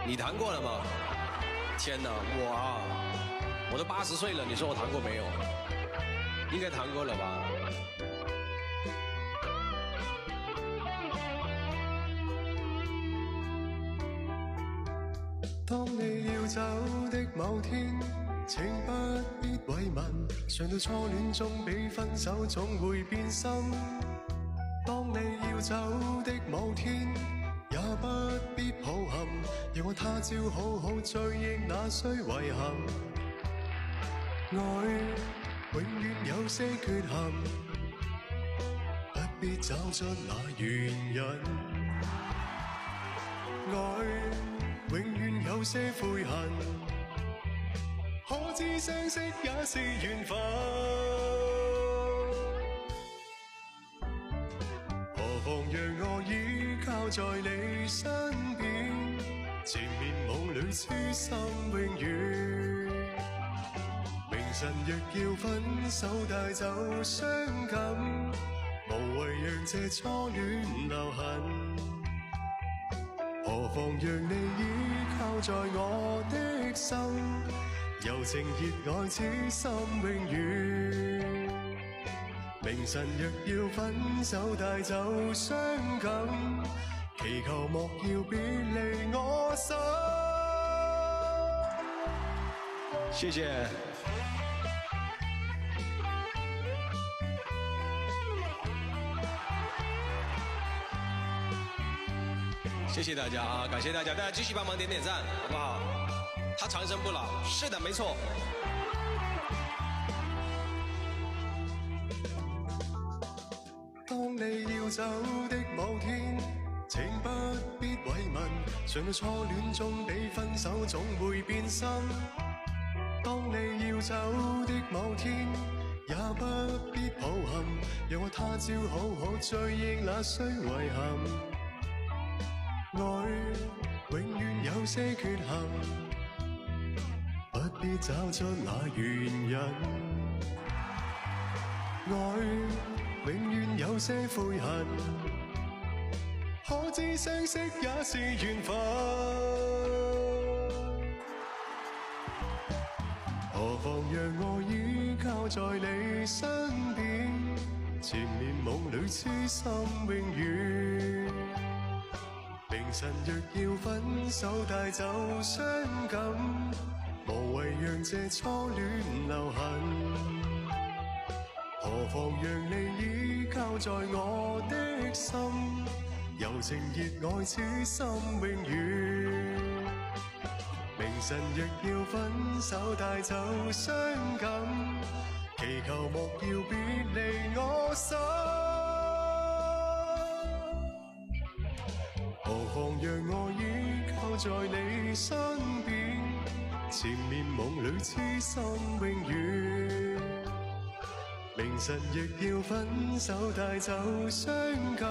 你谈过了吗？天哪，我都80岁了，你说我谈过没有？应该谈过了吧？當你要走的某天，請不必慰問，常到初戀中比分手總會變心。當你要走的某天，也不必抱憾，讓我他朝好好追憶那衰遺憾。愛永遠有些缺陷，不必找出那原因。愛永遠有些悔恨，可知相識也是緣分。何妨讓我依靠在你身邊，纏綿夢裏痴心永遠。明晨若要分手帶走傷感，無謂讓這初戀留痕。何妨讓你依靠在我的心，柔情熱愛此心永遠。明晨若要分手帶走傷感，祈求莫要別離我心。謝謝。謝謝大家啊，感謝大家，大家繼續幫忙點點讚，好不好？他長生不老，是的，沒錯。當你要走的某天，請不必慰問，常到初戀中比分手總會變心。當你要走的某天，也不必抱憾，讓我他朝好好追憶那衰遺憾。愛永遠有些缺陷，不必找出那原因。愛永遠有些悔恨，可知相識也是緣分。何妨讓我依靠在你身邊，纏綿夢裏痴心永遠。明晨若要分手帶走傷感，無謂讓這初戀留痕。何妨讓你依靠在我的心，柔情熱愛此心永遠。明晨若要分手帶走傷感，祈求莫要別離我心。何妨讓我依靠在你身邊，纏綿夢裏痴心永遠。明晨若要分手帶走傷感，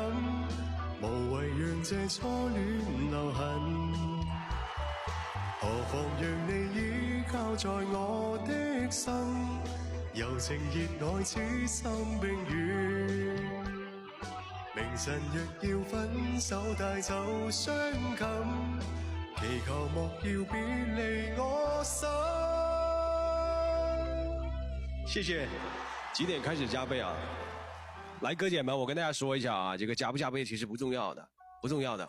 無謂讓這初戀留痕。何妨讓你依靠在我的心，柔情熱愛此心永遠。明晨若要分手帶走傷感，祈求莫要別離我心。謝謝，幾點開始加倍啊？來，哥姐們，我跟大家說一下啊，這個加不加倍其實不重要的，不重要的。